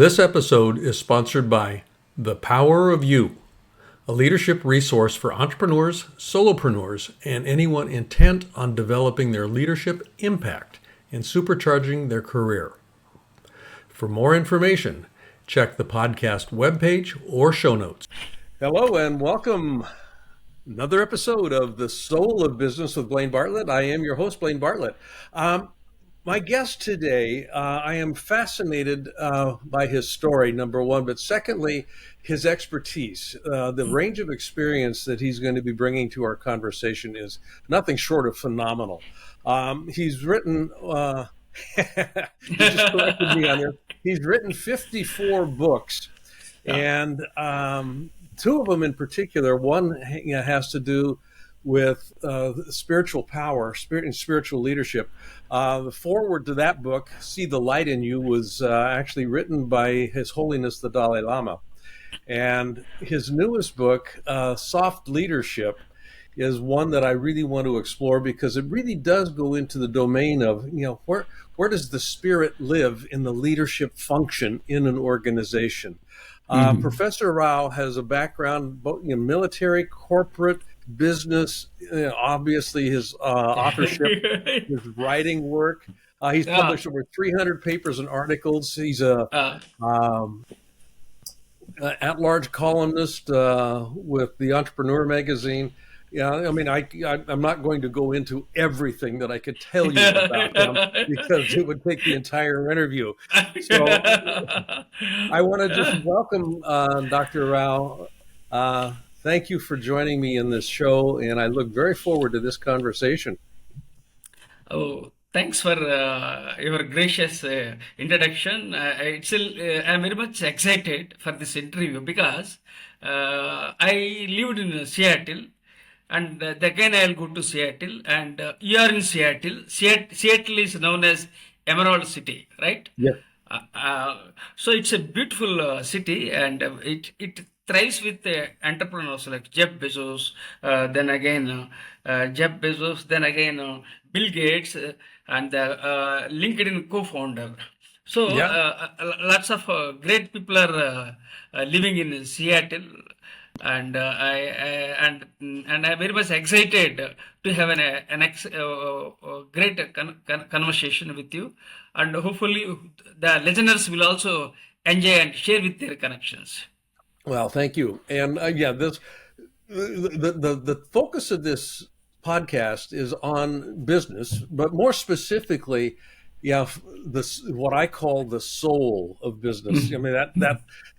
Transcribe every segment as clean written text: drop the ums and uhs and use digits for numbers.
This episode is sponsored by The Power of You, a leadership resource for entrepreneurs, solopreneurs, and anyone intent on developing their leadership impact and supercharging their career. For more information, check the podcast webpage or show notes. Hello and welcome. Another episode of The Soul of Business with Blaine Bartlett. I am your host, Blaine Bartlett. My guest today, I am fascinated by his story, number one, but secondly, his expertise. The range of experience that he's going to be bringing to our conversation is nothing short of phenomenal. He's written, he just corrected me on there, he's written 54 books, and two of them in particular. One has to do with spiritual power, spirit and spiritual leadership. The foreword to that book, See the Light in You, was actually written by His Holiness the Dalai Lama. And his newest book, Soft Leadership, is one that I really want to explore because it really does go into the domain of, where does the spirit live in the leadership function in an organization? Professor Rao has a background both in military, corporate, business, obviously his authorship, his writing work. He's published over 300 papers and articles. He's a at-large columnist with the Entrepreneur magazine. I'm not going to go into everything that I could tell you about him because it would take the entire interview. So I want to just welcome Dr. Rao. Thank you for joining me in this show, and I look very forward to this conversation. Oh, thanks for your gracious introduction. I'm very much excited for this interview because I lived in Seattle, and again I'll go to Seattle, and you are in Seattle. Seattle is known as Emerald City, right? Yes. So it's a beautiful city, and it thrives with entrepreneurs like Jeff Bezos, then again Bill Gates, and LinkedIn co-founder. So lots of great people are living in Seattle, and I'm very much excited to have a great conversation with you, and hopefully the listeners will also enjoy and share with their connections. Well, thank you. And this the focus of this podcast is on business, but more specifically, what I call the soul of business. I mean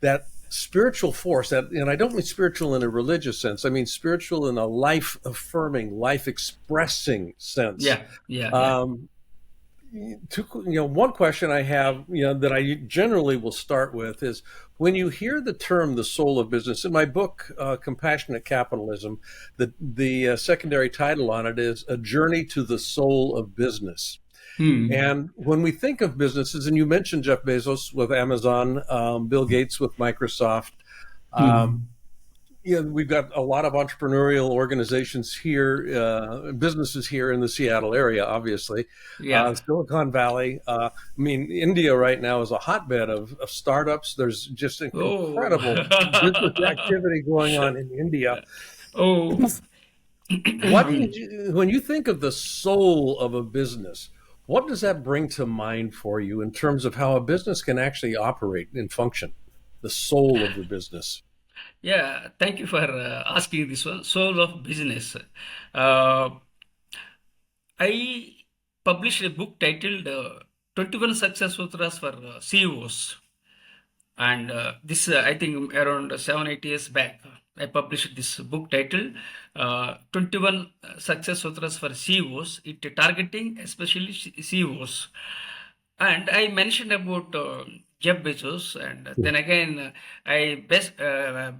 that spiritual force, and I don't mean spiritual in a religious sense. I mean spiritual in a life affirming, life expressing sense. One question I have, that I generally will start with is when you hear the term "the soul of business." In my book, Compassionate Capitalism, the secondary title on it is "A Journey to the Soul of Business." And when we think of businesses, and you mentioned Jeff Bezos with Amazon, Bill Gates with Microsoft, we've got a lot of entrepreneurial organizations here, businesses here in the Seattle area, obviously. Silicon Valley. India right now is a hotbed of startups. There's just incredible business activity going on in India. When you think of the soul of a business, what does that bring to mind for you in terms of how a business can actually operate and function? The soul of the business. Yeah, thank you for asking this one. Soul of business. I published a book titled 21 Success Sutras for CEOs. And this, I think, around 7-8 years back, I published this book titled 21 Success Sutras for CEOs. It targeting especially CEOs. And I mentioned about Jeff Bezos, and then again I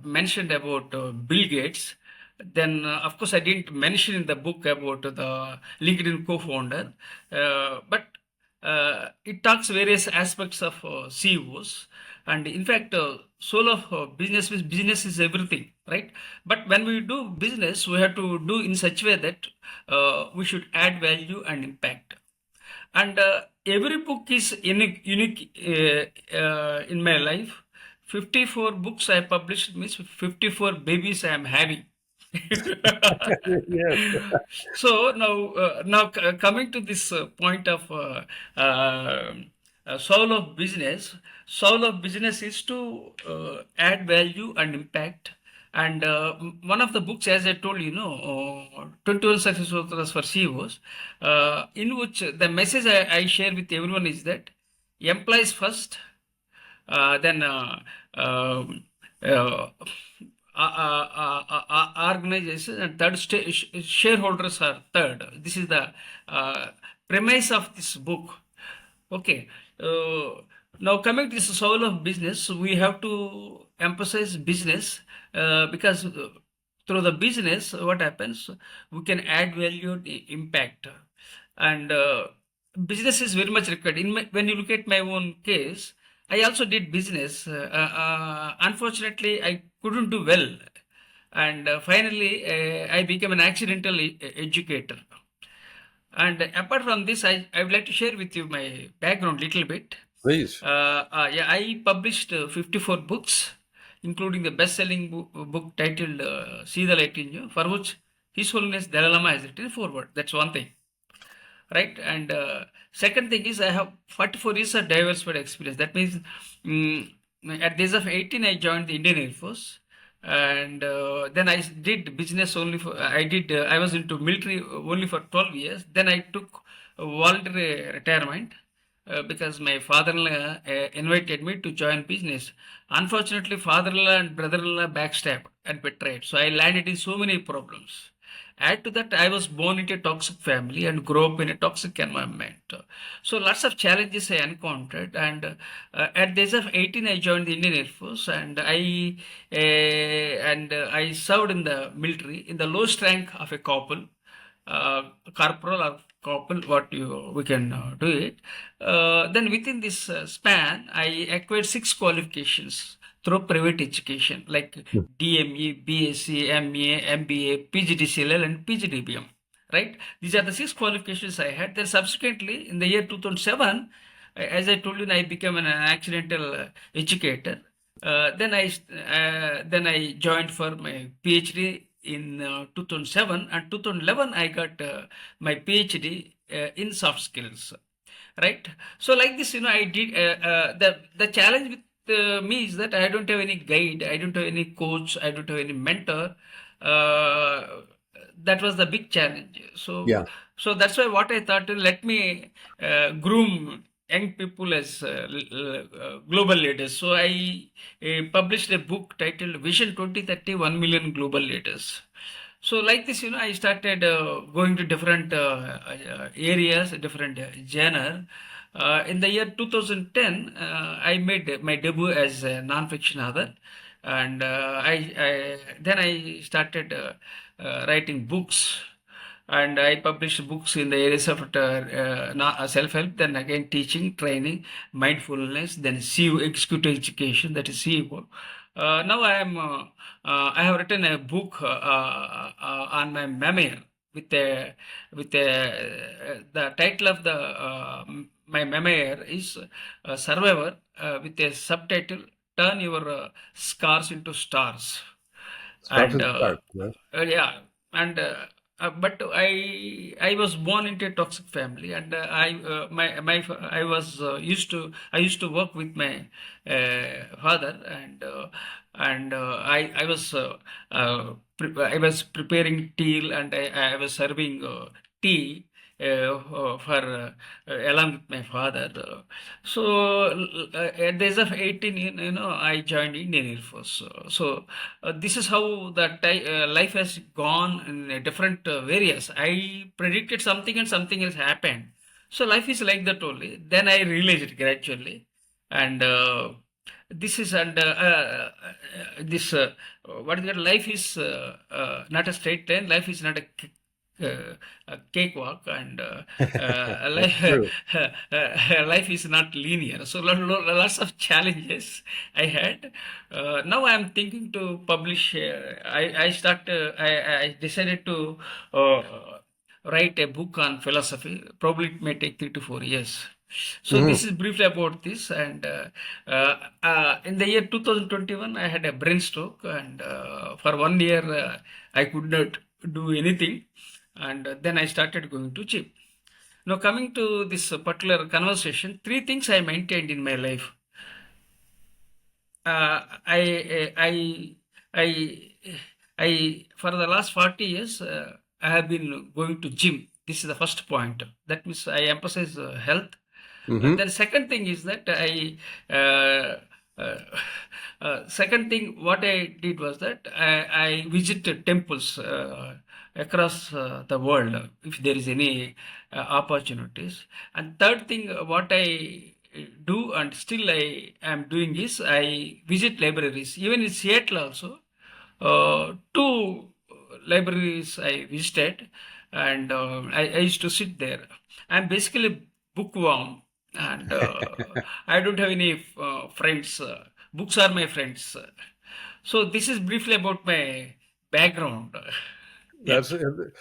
mentioned about Bill Gates. Then, of course, I didn't mention in the book about the LinkedIn co-founder, but it talks various aspects of CEOs. And in fact, soul of business is everything, right? But when we do business, we have to do in such a way that we should add value and impact. And every book is unique in my life. 54 books I published means 54 babies I am having. Yes. So now coming to this point of uh, soul of business. Soul of business is to add value and impact. And one of the books, as I told you, 21 Success Sutras for CEOs, in which the message I share with everyone is that employees first, then um, uh, organization, and third shareholders are third. This is the uh, premise of this book. Okay. Now coming to the soul of business, we have to emphasize business because through the business, what happens? We can add value, impact, and business is very much required. When you look at my own case, I also did business. Unfortunately, I couldn't do well, and finally, I became an accidental educator. And apart from this, I would like to share with you my background little bit. Please. Yeah, I published 54 books, including the best-selling book titled See the Light in You, for which His Holiness Dalai Lama has written a foreword. That's one thing, right? And second thing is I have 44 years of diversified experience. That means at the age of 18, I joined the Indian Air Force. And then I did business only for, I was into military only for 12 years. Then I took a voluntary retirement because my father-in-law invited me to join business. Unfortunately, father-in-law and brother-in-law backstabbed and betrayed. So I landed in so many problems. Add to that, I was born into a toxic family and grew up in a toxic environment. So lots of challenges I encountered, and at the age of 18, I joined the Indian Air Force, and I served in the military in the lowest rank of a corporal, corporal or corporal, what you we can do it. Then within this span, I acquired six qualifications through private education like DME, BSc, MA, MBA, PGDCLL, and PGDBM. Right? These are the six qualifications I had. Then subsequently, in the year 2007, as I told you, I became an accidental educator. Then I joined for my PhD in 2007, and 2011 I got my PhD in soft skills, right? So like this, I did the challenge with me is that I don't have any guide, I don't have any coach, I don't have any mentor. uh, that was the big challenge. So Yeah. so that's why what I thought, let me groom young people as global leaders. So I published a book titled Vision 2030, 1 million global leaders. So like this, I started going to different areas, different genre. In the year 2010, I made my debut as a non-fiction author, and then I started writing books, and I published books in the areas of self-help, then again teaching, training, mindfulness, then CU, executive education, that is CEO. Now I have written a book on my memoir with a the title of the my memoir is Survivor, with a subtitle Turn Your Scars into Stars. Start And and start. Yes. yeah, and but I was born into a toxic family, and I used to work with my father, and I was preparing tea, and I was serving tea for along with my father. At the age of 18, I joined Indian Air Force. So this is how that life has gone in a different areas. I predicted something and something else happened. So life is like that only. Then I realized it gradually, and this is and this what is that? Life is not a straight line. Life is not a cakewalk, and That's true. life is not linear. So lots of challenges I had. Now I am thinking to publish. I decided to uh, write a book on philosophy. Probably it may take 3 to 4 years. So this Hmm. is briefly about this. And in the year 2021, I had a brain stroke, and for 1 year, I could not do anything. And then I started going to gym. Now, coming to this particular conversation, three things I maintained in my life. I for the last 40 years, I have been going to gym. This is the first point. That means I emphasize health. Hmm. Then second thing is that uh, uh, second thing what I did was that I visited temples across the world if there is any opportunities. And third thing what I do and still I am doing is I visit libraries. Even in Seattle also, two libraries I visited, and I used to sit there. I'm basically bookworm, and I don't have any friends. Books are my friends. So this is briefly about my background. Yeah, That's and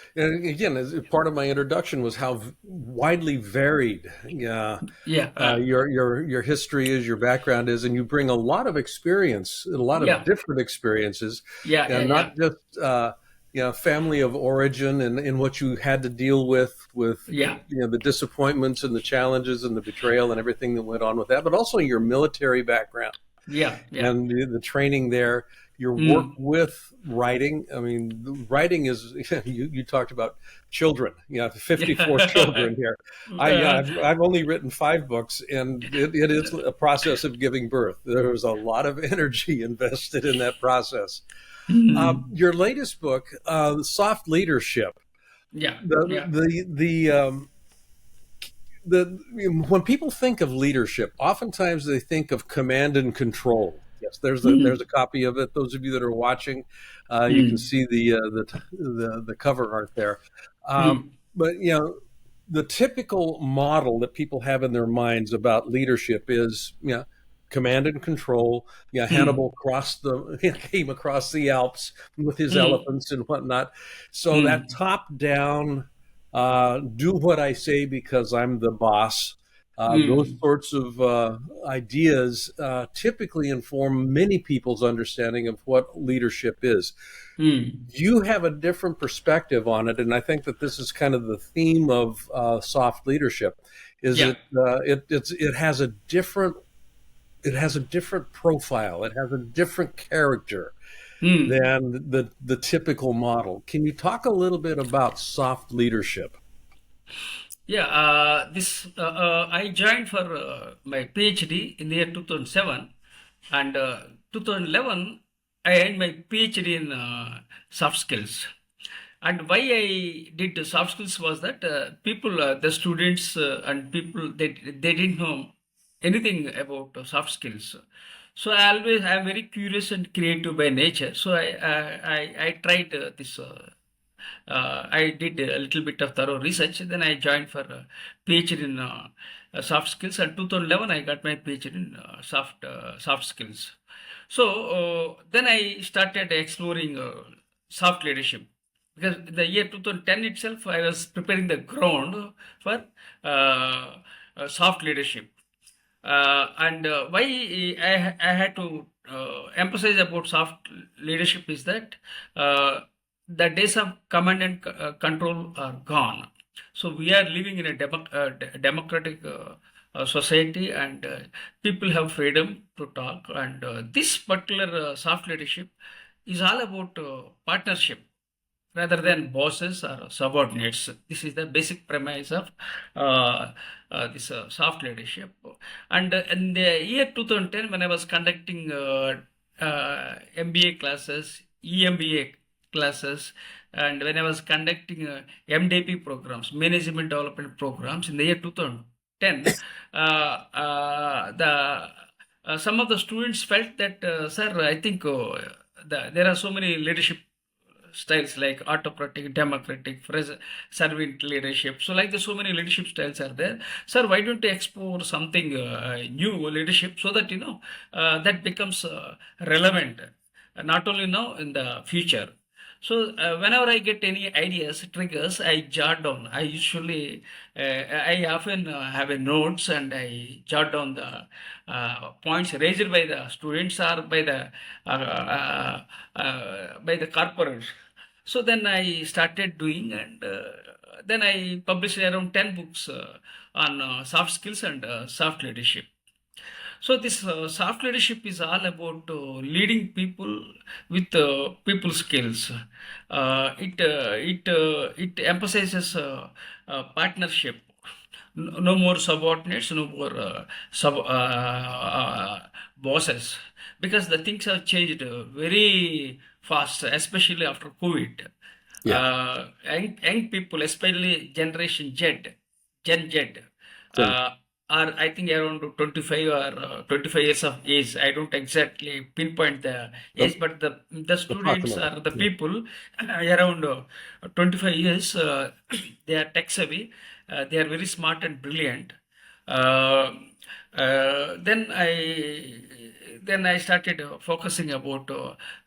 again, as part of my introduction was how widely varied yeah, your history is, your background is, and you bring a lot of experience, a lot of yeah, different experiences, yeah, yeah, and yeah, not just family of origin and what you had to deal with yeah, the disappointments and the challenges and the betrayal and everything that went on with that, but also your military background yeah, yeah. and the training there, your work Mm. with writing. I mean, writing is you talked about children. 54 Yeah. children here. I've only written 5 books, and it is a process of giving birth. There was a lot of energy invested in that process. Mm. Your latest book, Soft Leadership. Yeah, The yeah. the the the when people think of leadership, oftentimes they think of command and control. Yes, there's Mm. a copy of it. Those of you that are watching, you can Mm. see the cover art there. Mm. But the typical model that people have in their minds about leadership is command and control. Mm. Hannibal crossed the came across the Alps with his Mm. elephants and whatnot. So that Mm. top down, do what I say because I'm the boss. Those Mm. sorts of ideas typically inform many people's understanding of what leadership is. Mm. You have a different perspective on it, and I think that this is kind of the theme of soft leadership. Is Yeah. it has a different profile. It has a different character Mm. than the typical model. Can you talk a little bit about soft leadership? Yeah. This I joined for my PhD in the year 2007, and 2011 I earned my PhD in soft skills. And why I did the soft skills was that people, the students and people, they didn't know anything about soft skills. So I'm very curious and creative by nature. So I tried this. I did a little bit of thorough research. Then I joined for PhD in soft skills. And 2011 I got my PhD in soft skills. So then I started exploring soft leadership, because the year 2010 itself I was preparing the ground for soft leadership. And why I had to emphasize about soft leadership is that the days of command and control are gone. So we are living in a democratic society, and people have freedom to talk. And this particular soft leadership is all about partnership rather than bosses or subordinates. This is the basic premise of this soft leadership. And in the year 2010, when I was conducting MBA classes, EMBA classes, and when I was conducting MDP programs, management development programs, in the year 2010, the some of the students felt that, sir, I think there are so many leadership styles like autocratic, democratic, servant leadership. So, like there's so many leadership styles are there. Sir, why don't you explore something new leadership, so that that becomes relevant, not only now in the future. Whenever I get any ideas, triggers, I jot down. I often have a notes and I jot down the points raised by the students or by the corporates. So then I started doing, and then I published around 10 books on soft skills and soft leadership. So this soft leadership is all about leading people with people skills. It emphasizes partnership. No more subordinates, no more bosses, because the things have changed very fast, especially after COVID. Yeah. Young people, especially Generation Z, Gen Z, Then uh, are I think around 25 or 25 years of age. I don't exactly pinpoint the the age, but the students approximately. or the Yeah. people around 25 years, they are tech savvy. They are very smart and brilliant. Uh, then I started focusing about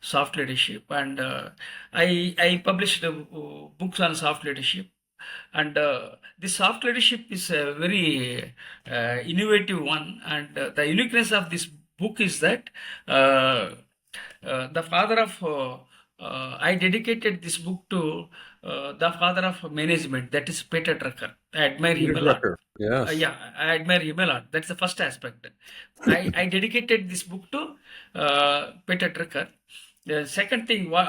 soft leadership, and I published books on soft leadership. And the soft leadership is a very innovative one, and the uniqueness of this book is that uh, the father of I dedicated this book to the father of management, that is Peter Drucker. I admire Peter him a lot. Drucker. Yes. Yeah, I admire him a lot. That's the first aspect. I dedicated this book to Peter Drucker. The second thing, what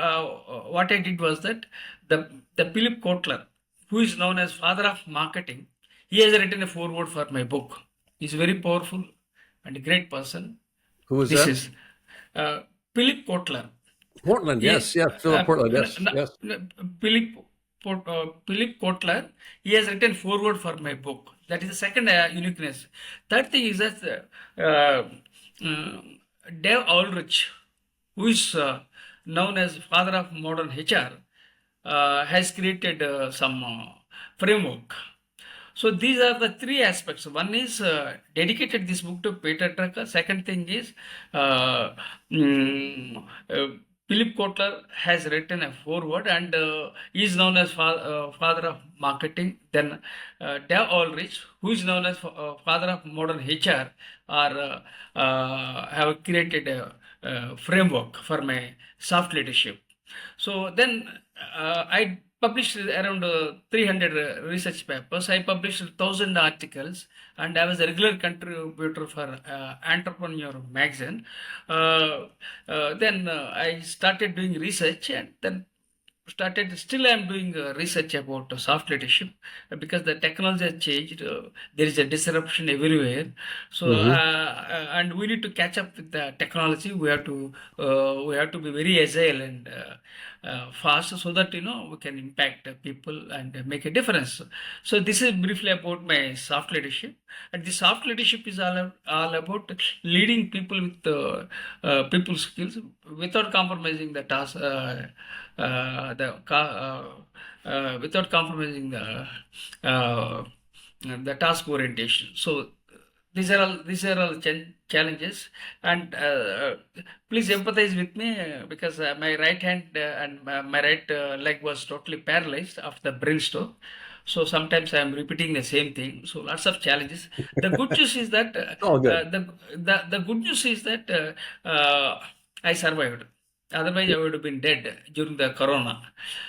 I did was that the Philip Kotler, who is known as father of marketing, he has written a foreword for my book. He's very powerful and a great person. Who was This that? is uh, Philip Kotler. Portland. He, Yes. Yeah. Philip Portland. n- Yes. n- Yes. Philip, Philip Kotler, he has written foreword for my book. That is the second uniqueness. Third thing is that uh, Dave Ulrich, who is known as father of modern HR, has created some framework. So these are the three aspects. One is dedicated this book to Peter Drucker. Second thing is uh, mm, uh, Philip Kotler has written a foreword, and he is known as father of marketing. Then Dave Ulrich, who is known as father of modern HR, are have created a framework for my soft leadership. So then I published around 300 research papers. I published 1,000 articles, and I was a regular contributor for Entrepreneur magazine. Then I started doing research, and then started still I'm doing research about soft leadership, because the technology has changed. There is a disruption everywhere. So Hmm. and we need to catch up with the technology. We have to be very agile and fast, so that we can impact people and make a difference. So this is briefly about my soft leadership. And the soft leadership is all about leading people with people skills without compromising the task, without compromising the task orientation. So these are all challenges, and please empathize with me, because my right hand and my right leg was totally paralyzed after the brain stroke. So sometimes I am repeating the same thing. So lots of challenges. The good news is that All good. the good news is that I survived. Otherwise, I would have been dead during the corona.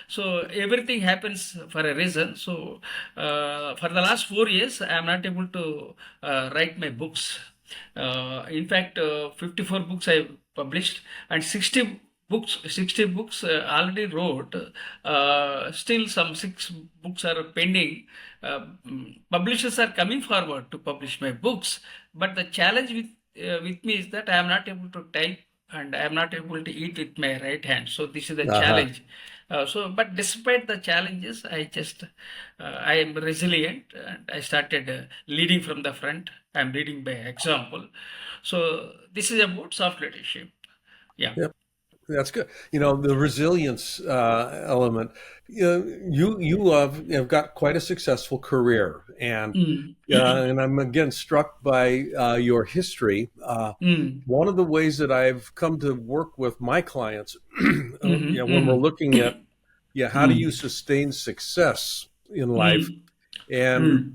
So everything happens for a reason. So for the last 4 years, I am not able to write my books. In fact, 54 books I published, and 60 books already wrote. Still, some 6 books are pending. Publishers are coming forward to publish my books, but the challenge with me is that I am not able to type, and I am not able to eat with my right hand. So this is the Uh-huh. challenge. But despite the challenges, I am resilient, and I started leading from the front. I am leading by example. So this is about soft leadership. Yeah. Yep. That's good. The resilience element. You have got quite a successful career, Mm. and I'm again struck by your history. Mm. One of the ways that I've come to work with my clients, Mhm. when we're Mhm. looking at yeah, how do you mm, sustain success in life? mm, And mm,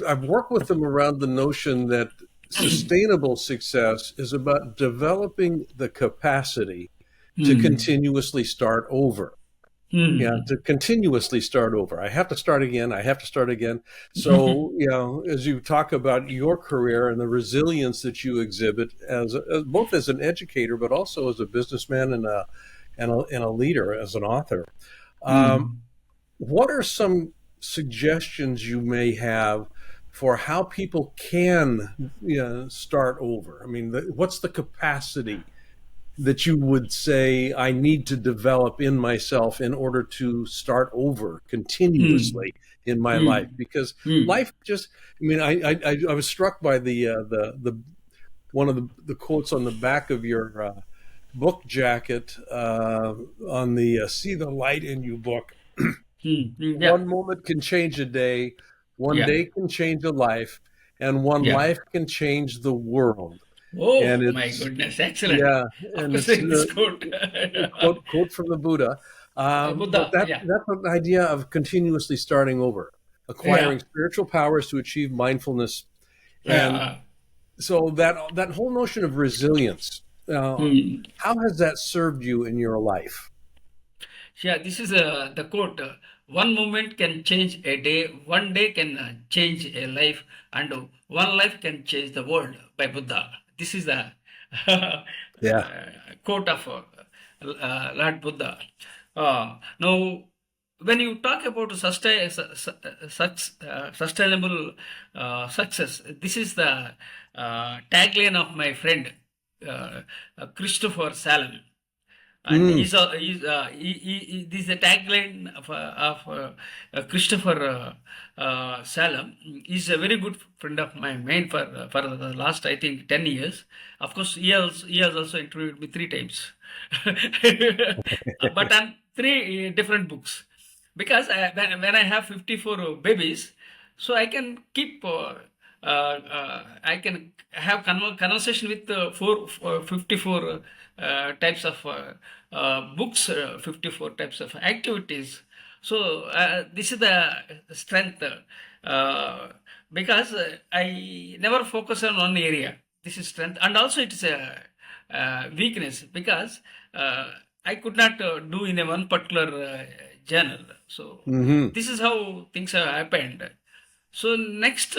I've worked with them around the notion that sustainable success is about developing the capacity to mm, continuously start over. Yeah, mm, to continuously start over. I have to start again. I have to start again. mm, So, as you talk about your career and the resilience that you exhibit as both as an educator, but also as a businessman and a leader, as an author, um, mm. what are some suggestions you may have for how people can, start over? I mean, what's the capacity that you would say I need to develop in myself in order to start over Mm, continuously in my life? mm, Because mm. life just, I mean, I was struck by the one of the quotes on the back of your book jacket on the See the Light in You book. Mm, mm, yeah, One moment can change a day, one yeah, day can change a life, and one yeah. life can change the world. And Oh my it's goodness, excellent. yeah, Of and course, it's this quote. a quote from the Buddha. But Buddha, yeah, that's an idea of continuously starting over, yeah, acquiring spiritual powers to achieve mindfulness, and yeah. so that whole notion of resilience. Hmm. How has that served you in your life? Yeah, this is the quote. One moment can change a day, one day can change a life, and one life can change the world by Buddha. This is the Yeah. quote of Lord Buddha. Now, when you talk about sustainable success, this is the tagline of my friend Christopher Salem, and Mm. this is the tagline Christopher Salem. He's a very good friend of mine for the last, I think, 10 years. Of course, he has also interviewed me three times, but on three different books, because when I have 54 babies, so I can have conversation with 54 types of books, 54 types of activities. So this is the strength, because I never focus on one area. This is strength, and also it is a weakness, because I could not do in a one particular journal. So Hmm. this is how things have happened. So next,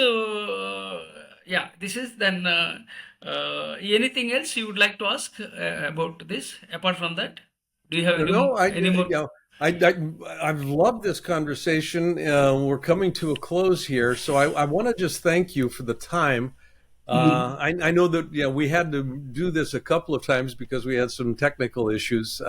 yeah, this is then. Anything else you would like to ask about this? Apart from that, do you have No, any more? I've loved this conversation. We're coming to a close here, so I want to just thank you for the time. Mm, I know that we had to do this a couple of times because we had some technical issues,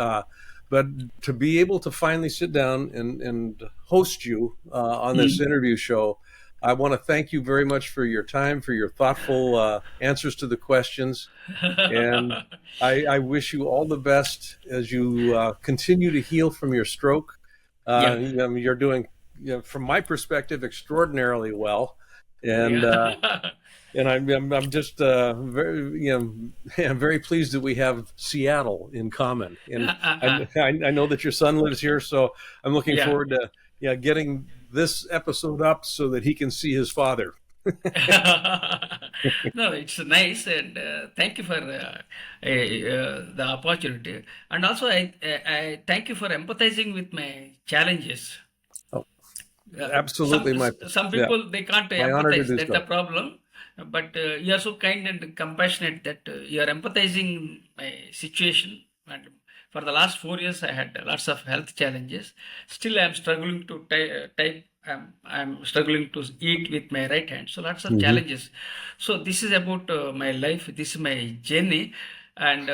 but to be able to finally sit down and host you on this mm. interview show, I want to thank you very much for your time, for your thoughtful answers to the questions. And I wish you all the best as you continue to heal from your stroke. Yeah, You're doing, from my perspective, extraordinarily well. And yeah, I'm just very I'm very pleased that we have Seattle in common. And I know that your son lives here, so I'm looking yeah. forward to getting this episode up so that he can see his father. No, it's nice, and thank you for the opportunity. And also, I thank you for empathizing with my challenges. Oh, Some absolutely, some yeah, people, they can't my honor to empathize. do That's the so. problem. But you are so kind and compassionate that you are empathizing my situation. And for the last 4 years, I had lots of health challenges. Still, I am struggling to type. I'm struggling to eat with my right hand. So lots of Hmm. challenges. So this is about my life. This is my journey. And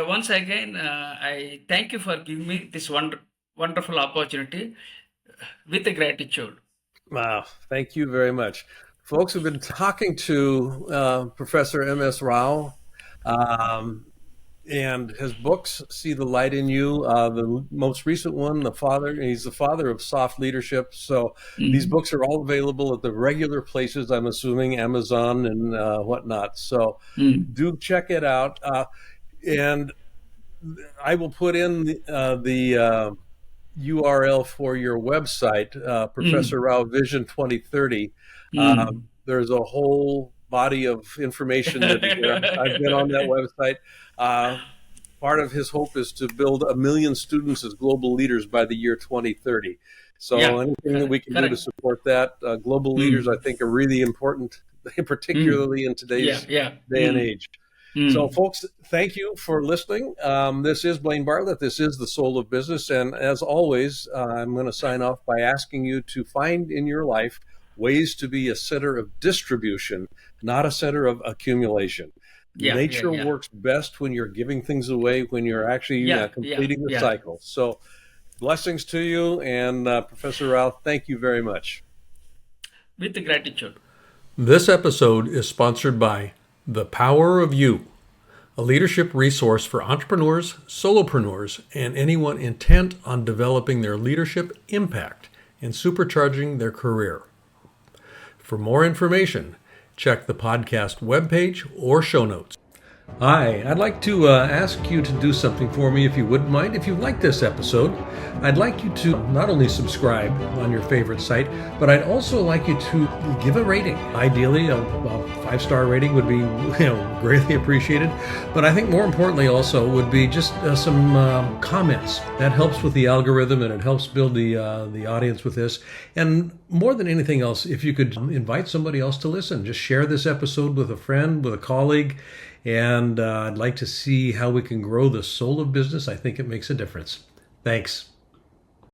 once again, I thank you for giving me this wonderful opportunity with gratitude. Wow, thank you very much. Folks, have been talking to Professor M.S. Rao, um, and his books, See the Light in You. The most recent one, he's the father of soft leadership. So these Mm. books are all available at the regular places, I'm assuming, Amazon and whatnot. So Mm. do check it out. And I will put in the URL for your website, Professor Mm, Rao Vision 2030. mm. There's a whole body of information that is there. I've been on that website. Uh, Part of his hope is to build 1 million students as global leaders by the year 2030. So Yeah, anything that we correct, can do to correct. support that, global leaders, I Mm, think, are really important, mm. particularly in Yeah, today's yeah. day and age. So, Mm. folks, thank you for listening. This is Blaine Bartlett. This is the Soul of Business. And as always, I'm going to sign off by asking you to find in your life ways to be a center of distribution, not a center of accumulation. Yeah, yeah, Nature yeah. works best when you're giving things away, when you're actually Yeah, yeah, completing the yeah. cycle. So, blessings to you. And Professor Rao, thank you very much. With gratitude. This episode is sponsored by The Power of You, a leadership resource for entrepreneurs, solopreneurs, and anyone intent on developing their leadership impact and supercharging their career. For more information, check the podcast webpage or show notes. Hi, I'd like to ask you to do something for me if you wouldn't mind. If you like this episode, I'd like you to not only subscribe on your favorite site, but I'd also like you to give a rating. Ideally, a 5-star rating would be greatly appreciated. But I think more importantly also would be just some comments. That helps with the algorithm and it helps build the audience with this. And more than anything else, if you could invite somebody else to listen, just share this episode with a friend, with a colleague. And I'd like to see how we can grow the soul of business. I think it makes a difference. Thanks.